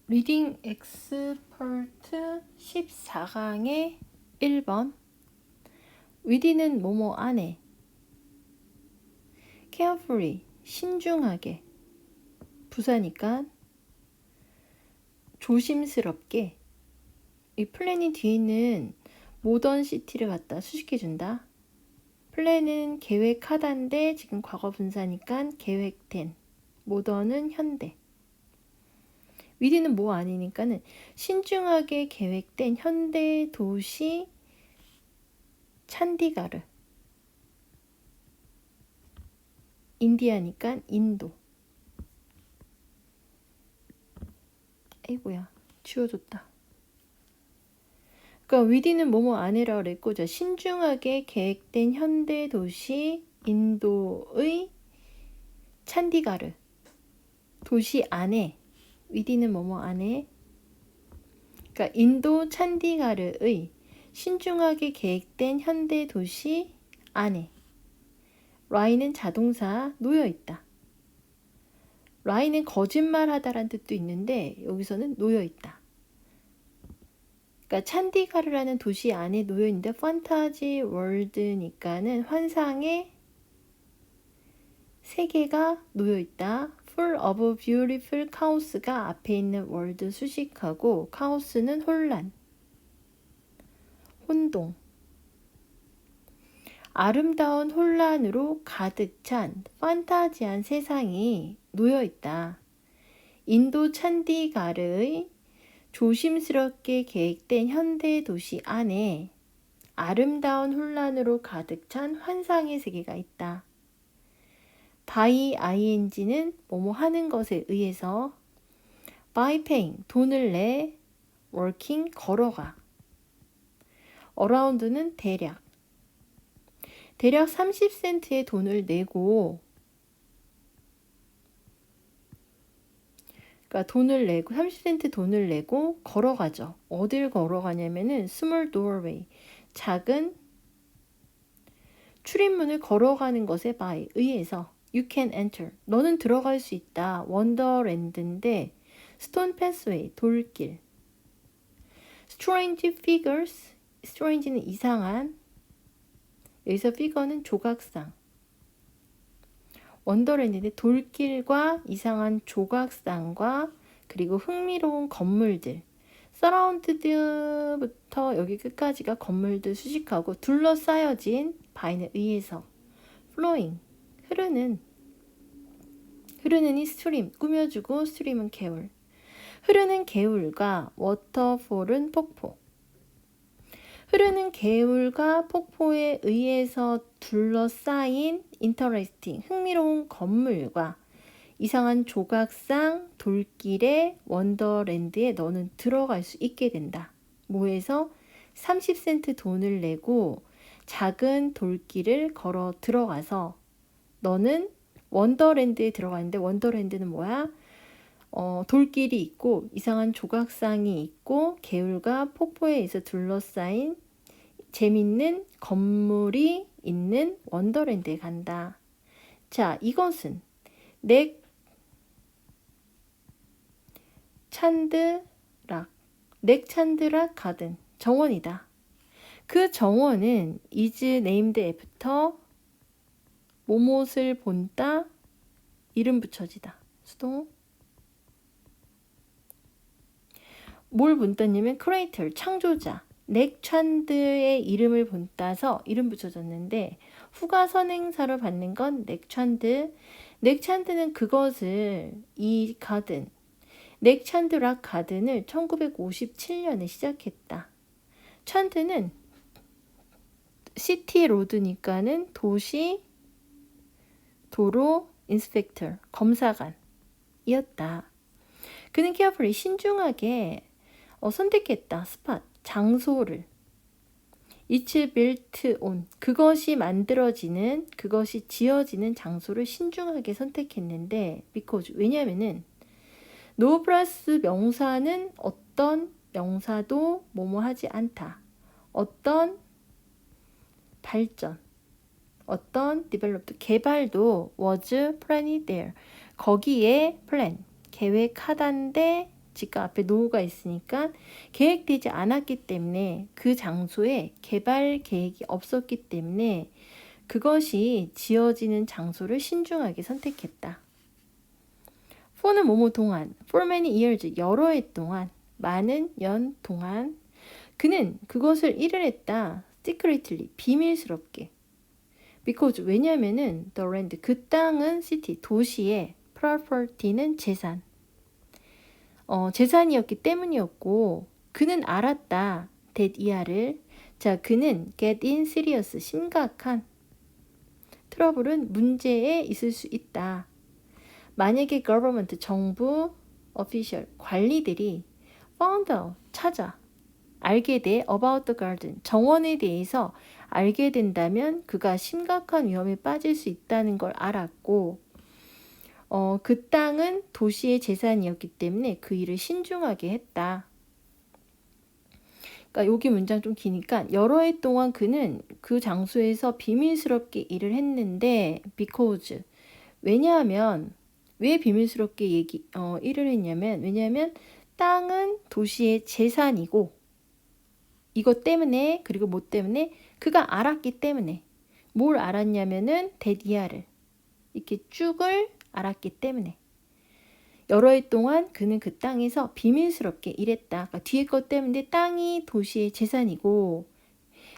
리딩 엑스퍼트 14강의 1번. with는 뭐뭐 안에, carefully 신중하게, 부사니까 조심스럽게. 이 플랜이 뒤에 있는 모던 시티를 갖다 수식해준다. 플랜은 계획하다인데 지금 과거 분사니까 계획된, 모던은 현대. with는 뭐 아니니까는 신중하게 계획된 현대 도시 찬디가르. 인디아니까 인도. 아이고야, 지워졌다. 그러니까 with는 뭐뭐 안에라 그랬고, 자, 신중하게 계획된 현대 도시 인도의 찬디가르. 도시 안에, with는 뭐뭐 안에. 그러니까 인도 찬디가르의 신중하게 계획된 현대 도시 안에. lie는 자동사 놓여있다. lie는 거짓말하다라는 뜻도 있는데 여기서는 놓여있다. 그러니까 찬디가르라는 도시 안에 놓여있는데 판타지 월드니까는 환상의 세계가 놓여있다. full of beautiful chaos가 앞에 있는 월드 수식하고 카오스는 혼란, 혼동. 아름다운 혼란으로 가득 찬 판타지한 세상이 놓여있다. 인도 찬디가르의 조심스럽게 계획된 현대 도시 안에 아름다운 혼란으로 가득 찬 환상의 세계가 있다. by ing는 뭐뭐 하는 것에 의해서, by paying 돈을 내, working 걸어가. around는 대략 30센트의 돈을 내고, 그러니까 돈을 내고 30센트 돈을 내고 걸어가죠. 어딜 걸어가냐면은 small doorway 작은 출입문을 걸어가는 것에 by 의해서 you can enter 너는 들어갈 수 있다. 원더랜드인데 stone pathway 돌길. strange figures strange는 이상한, 여기서 figure는 조각상. 원더랜드인데 돌길과 이상한 조각상과 그리고 흥미로운 건물들. 서라운드부터 여기 끝까지가 건물들 수식하고 둘러싸여진 by에 의해서. flowing 흐르는 이 스트림 꾸며주고 스트림은 개울. 흐르는 개울과 waterfall은 폭포. 흐르는 개울과 폭포에 의해서 둘러싸인 interesting 흥미로운 건물과 이상한 조각상 돌길의 원더랜드에 너는 들어갈 수 있게 된다. 뭐해서 30센트 돈을 내고 작은 돌길을 걸어 들어가서 너는 원더랜드에 들어가는데, 원더랜드는 뭐야? 돌길이 있고 이상한 조각상이 있고 개울과 폭포에 의해서 둘러싸인 재밌는 건물이 있는 원더랜드에 간다. 자, 이것은 넥 찬드락 가든 정원이다. 그 정원은 is named after 뭐뭇을 본따 이름 붙여지다. 수동 뭘 본따냐면 크리에이터 창조자 넥 찬드의 이름을 본따서 이름 붙여졌는데 후가 선행사로 받는 건 넥 찬드. 넥 찬드는 그것을 이 가든 넥 찬드락 가든을 1957년에 시작했다. 찬드는 시티 로드니까는 도시 도로 인스펙터 검사관이었다. 그는 carefully 신중하게 선택했다. 스팟 장소를. It's built on 그것이 만들어지는 그것이 지어지는 장소를 신중하게 선택했는데 because 왜냐면은 no 플러스 명사는 어떤 명사도 뭐뭐 하지 않다. 어떤 발전 어떤 developed 개발도 was planned there 거기에 plan 계획하단데 집과 앞에 노후가 있으니까 계획되지 않았기 때문에 그 장소에 개발 계획이 없었기 때문에 그것이 지어지는 장소를 신중하게 선택했다. for는 뭐뭐 동안, for many years, 여러 해 동안, 많은 연 동안 그는 그것을 일을 했다. secretly, 비밀스럽게. because, 왜냐면은 the land, 그 땅은 city, 도시의 property는 재산. 재산이었기 때문이었고 그는 알았다. that 이하를. 자, 그는 get in serious, 심각한 트러블은 문제에 있을 수 있다. 만약에 government, 정부, official, 관리들이 found out, 찾아, 알게 돼 about the garden, 정원에 대해서 알게 된다면 그가 심각한 위험에 빠질 수 있다는 걸 알았고 그 땅은 도시의 재산이었기 때문에 그 일을 신중하게 했다. 그러니까 여기 문장 좀 기니까 여러 해 동안 그는 그 장소에서 비밀스럽게 일을 했는데 because, 왜냐하면 왜 비밀스럽게 일을 했냐면 왜냐하면 땅은 도시의 재산이고 이것 때문에 그리고 뭐 때문에 그가 알았기 때문에 뭘 알았냐면은 데디아를 이렇게 쭉을 알았기 때문에 여러 해 동안 그는 그 땅에서 비밀스럽게 일했다. 그러니까 뒤에 것 때문에 땅이 도시의 재산이고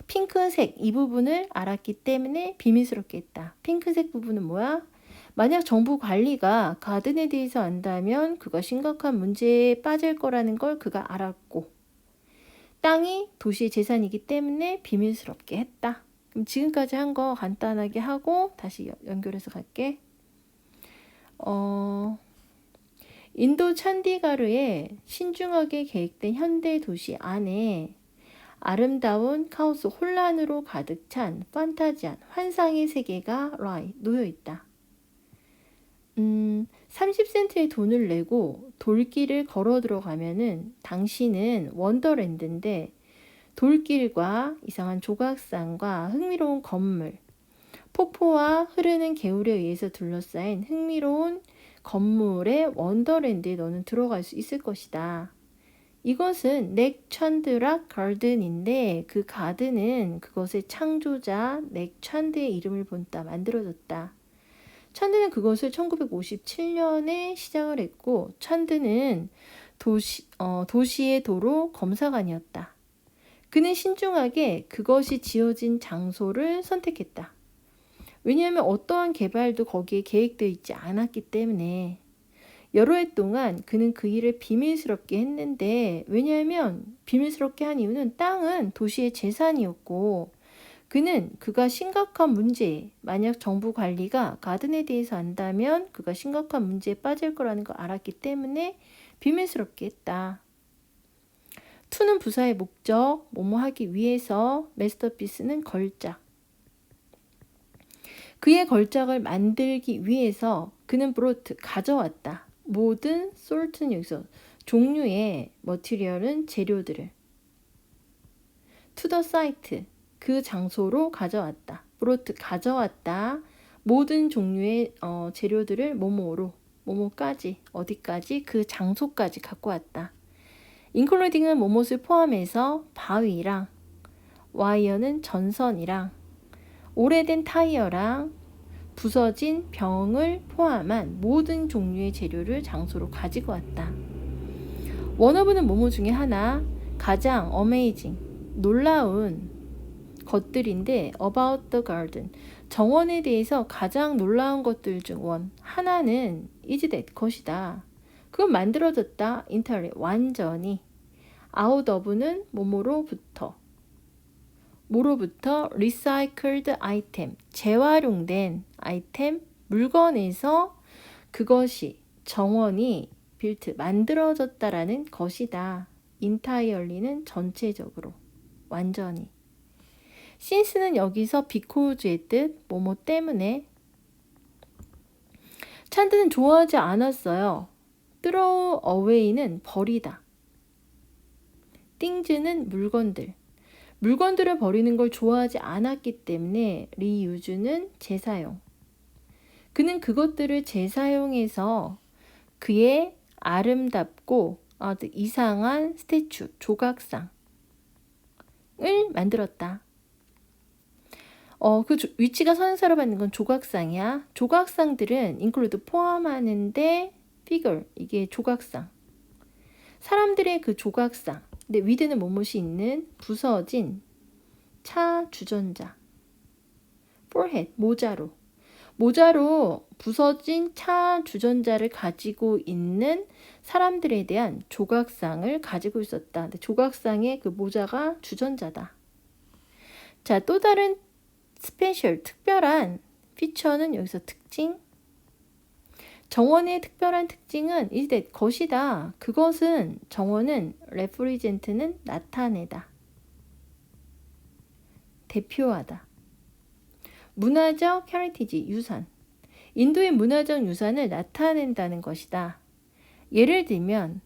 핑크색 이 부분을 알았기 때문에 비밀스럽게 했다. 핑크색 부분은 뭐야? 만약 정부 관리가 가든에 대해서 안다면 그가 심각한 문제에 빠질 거라는 걸 그가 알았고 땅이 도시의 재산이기 때문에 비밀스럽게 했다. 그럼 지금까지 한 거 간단하게 하고 다시 연결해서 갈게. 인도 찬디가르에 신중하게 계획된 현대 도시 안에 아름다운 카오스, 혼란으로 가득 찬 판타지한 환상의 세계가 놓여 있다. 30센트의 돈을 내고 돌길을 걸어 들어가면은 당신은 원더랜드인데 돌길과 이상한 조각상과 흥미로운 건물, 폭포와 흐르는 개울에 의해서 둘러싸인 흥미로운 건물의 원더랜드에 너는 들어갈 수 있을 것이다. 이것은 넥 찬드락 가든인데 그 가든은 그것의 창조자 넥 찬드의 이름을 본따 만들어졌다. 찬드는 그것을 1957년에 시작을 했고 찬드는 도시의 도로 검사관이었다. 그는 신중하게 그것이 지어진 장소를 선택했다. 왜냐하면 어떠한 개발도 거기에 계획되어 있지 않았기 때문에 여러 해 동안 그는 그 일을 비밀스럽게 했는데 왜냐하면 비밀스럽게 한 이유는 땅은 도시의 재산이었고 그는 그가 심각한 문제, 만약 정부 관리가 가든에 대해서 안다면 그가 심각한 문제에 빠질 거라는 걸 알았기 때문에 비밀스럽게 했다. to는 부사의 목적, 뭐뭐 하기 위해서, masterpiece는 걸작. 그의 걸작을 만들기 위해서 그는 brought, 가져왔다. 모든 salt는 여기서 종류의 material은 재료들을 to the site, 그 장소로 가져왔다. brought, 가져왔다. 모든 종류의 재료들을 뭐뭐로, 뭐뭐까지, 어디까지, 그 장소까지 갖고 왔다. including은 뭐뭇을 포함해서 바위랑 와이어는 전선이랑 오래된 타이어랑 부서진 병을 포함한 모든 종류의 재료를 장소로 가지고 왔다. 원어브는 뭐뭐 중에 하나, 가장 amazing, 놀라운 것들인데 about the garden, 정원에 대해서 가장 놀라운 것들 중 하나는 is that, 것이다. 그건 만들어졌다. entirely, 완전히. out of는 뭐뭐로부터 recycled item, 재활용된 아이템, 물건에서 그것이 정원이 built, 만들어졌다라는 것이다. entirely는 전체적으로, 완전히. since는 여기서 because의 뜻, 뭐뭐 때문에. 찬드는 좋아하지 않았어요. throw away는 버리다. things는 물건들. 물건들을 버리는 걸 좋아하지 않았기 때문에 reuse는 재사용. 그는 그것들을 재사용해서 그의 아름답고 이상한 스태츄, 조각상을 만들었다. 위치가 선사로 받는 건 조각상이야. 조각상들은 include 포함하는데 figure 이게 조각상. 사람들의 그 조각상. 근데 with는 뭐뭇이 있는 부서진 차 주전자. forehead 모자로 부서진 차 주전자를 가지고 있는 사람들에 대한 조각상을 가지고 있었다. 근데 조각상의 그 모자가 주전자다. 자, 또 다른 스페셜, 특별한 피처는 여기서 특징. 정원의 특별한 특징은 이제 것이다. 그것은 정원은 represent는 나타내다. 대표하다. 문화적 heritage, 유산. 인도의 문화적 유산을 나타낸다는 것이다. 예를 들면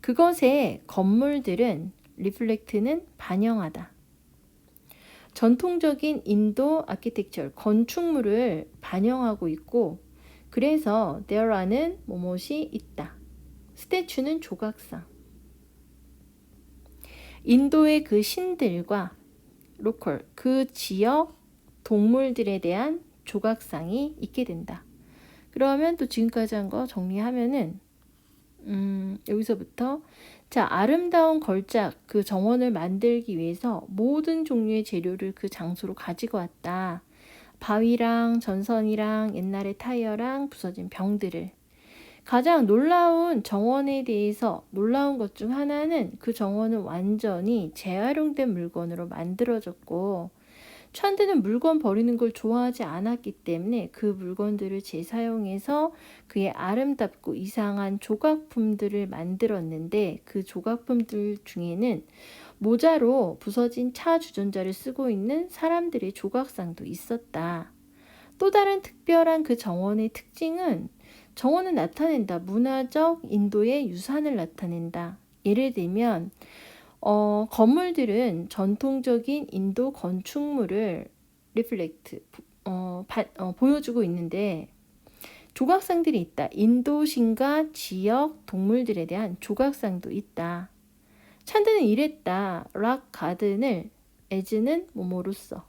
그것의 건물들은 reflect는 반영하다. 전통적인 인도 아키텍처, 건축물을 반영하고 있고 그래서 there아는 뭐뭇이 있다. 스태츄는 조각상. 인도의 그 신들과 로컬, 그 지역 동물들에 대한 조각상이 있게 된다. 그러면 또 지금까지 한 거 정리하면은 여기서부터 자, 아름다운 걸작 그 정원을 만들기 위해서 모든 종류의 재료를 그 장소로 가지고 왔다. 바위랑 전선이랑 옛날의 타이어랑 부서진 병들을. 가장 놀라운 정원에 대해서 놀라운 것 중 하나는 그 정원은 완전히 재활용된 물건으로 만들어졌고 천드는 물건 버리는 걸 좋아하지 않았기 때문에 그 물건들을 재사용해서 그의 아름답고 이상한 조각품들을 만들었는데 그 조각품들 중에는 모자로 부서진 차 주전자를 쓰고 있는 사람들의 조각상도 있었다. 또 다른 특별한 그 정원의 특징은 정원은 나타낸다. 문화적 인도의 유산을 나타낸다. 예를 들면 건물들은 전통적인 인도 건축물을 reflect, 보여주고 있는데 조각상들이 있다. 인도신과 지역 동물들에 대한 조각상도 있다. 찬드는 이랬다. 락 가든을 as는 뭐뭐로서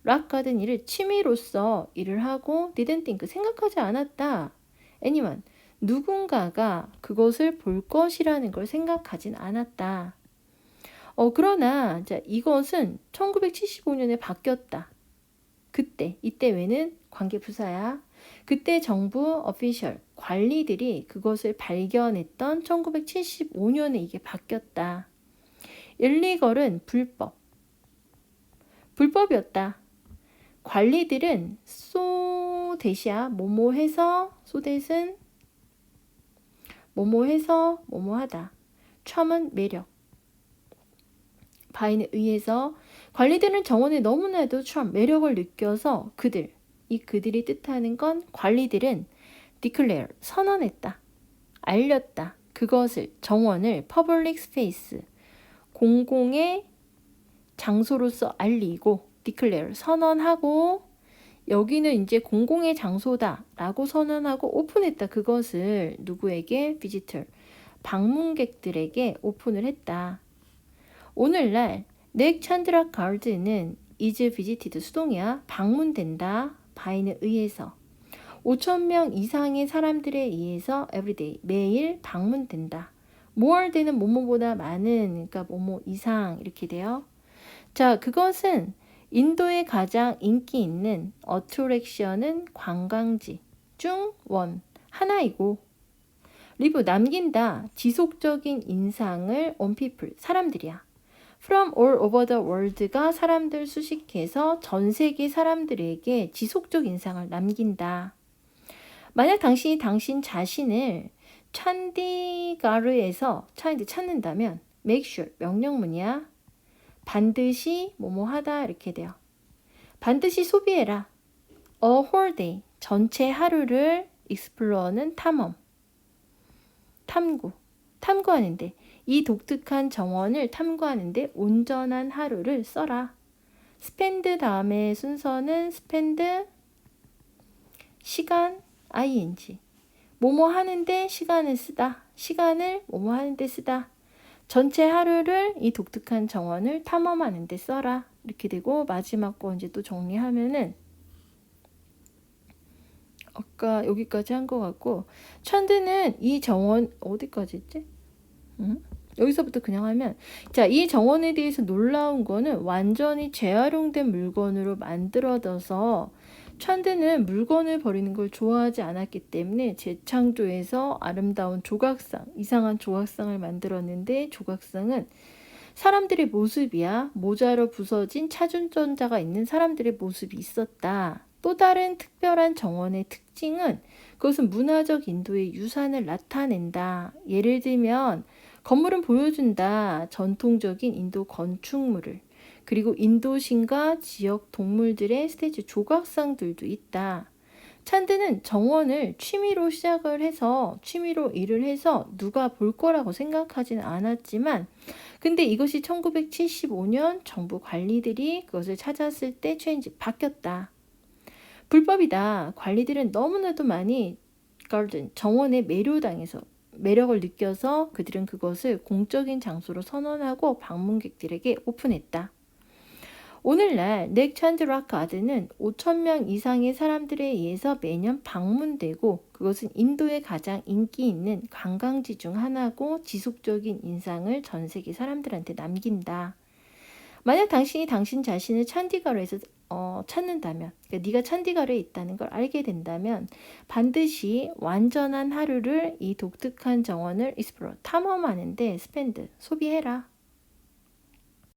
락 가든 일을 취미로서 일을 하고 didn't think 생각하지 않았다. anyone 누군가가 그것을 볼 것이라는 걸 생각하진 않았다. 그러나 자, 이것은 1975년에 바뀌었다. 이때 왜는 관계부사야. 그때 정부 어피셜 관리들이 그것을 발견했던 1975년에 이게 바뀌었다. 일리걸은 불법이었다. 관리들은 대시야 뭐뭐해서 소댓은 뭐뭐해서 뭐뭐하다. 첨은 매력. 바인에 의해서 관리들은 정원에 너무나도 매력을 느껴서 그들이 뜻하는 건 관리들은 declare, 선언했다. 알렸다. 그것을 정원을 public space, 공공의 장소로서 알리고 declare, 선언하고 여기는 이제 공공의 장소다 라고 선언하고 오픈했다. 그것을 누구에게? visitor, 방문객들에게 오픈을 했다. 오늘날 넥 찬드라 가든은 is visited 수동이야. 방문된다. 바이에 의해서 5,000명 이상의 사람들에 의해서 everyday 매일 방문된다. more than은 뭐뭐보다 많은 그러니까 뭐뭐 이상 이렇게 돼요. 자, 그것은 인도의 가장 인기 있는 어트랙션은 관광지 중 하나이고 리브 남긴다. 지속적인 인상을 on people 사람들이야. From all over the world가 사람들 수식해서 전 세계 사람들에게 지속적 인상을 남긴다. 만약 당신이 당신 자신을 찬디가르에서 찾는다면 make sure 명령문이야. 반드시 뭐뭐하다 이렇게 돼요. 반드시 소비해라. A whole day 전체 하루를 explore는 탐구하는데 이 독특한 정원을 탐구하는데 온전한 하루를 써라. spend 다음에 순서는 spend 시간 ing 뭐뭐 하는데 시간을 쓰다. 시간을 뭐뭐 하는데 쓰다. 전체 하루를 이 독특한 정원을 탐험하는 데 써라. 이렇게 되고 마지막 거 이제 또 정리하면은 아까 여기까지 한 것 같고 촨드는 이 정원 어디까지 했지? 여기서부터 그냥 하면 자, 이 정원에 대해서 놀라운 거는 완전히 재활용된 물건으로 만들어져서 촨드는 물건을 버리는 걸 좋아하지 않았기 때문에 재창조해서 아름다운 조각상, 이상한 조각상을 만들었는데 조각상은 사람들의 모습이야. 모자로 부서진 차준전자가 있는 사람들의 모습이 있었다. 또 다른 특별한 정원의 특징은 그것은 문화적 인도의 유산을 나타낸다. 예를 들면 건물은 보여준다. 전통적인 인도 건축물을. 그리고 인도신과 지역 동물들의 스태츄 조각상들도 있다. 촨드는 정원을 취미로 시작을 해서 취미로 일을 해서 누가 볼 거라고 생각하지는 않았지만 근데 이것이 1975년 정부 관리들이 그것을 찾았을 때 체인지 바뀌었다. 불법이다. 관리들은 너무나도 많이 정원에 매력을 느껴서 그들은 그것을 공적인 장소로 선언하고 방문객들에게 오픈했다. 오늘날 넥 촨드 락 가든은 5,000명 이상의 사람들에 의해서 매년 방문되고 그것은 인도의 가장 인기 있는 관광지 중 하나고 지속적인 인상을 전 세계 사람들한테 남긴다. 만약 당신이 당신 자신을 찬디가르에서 찾는다면, 그러니까 네가 찬디가르에 있다는 걸 알게 된다면 반드시 완전한 하루를 이 독특한 정원을 익스플로어 탐험하는데 소비해라.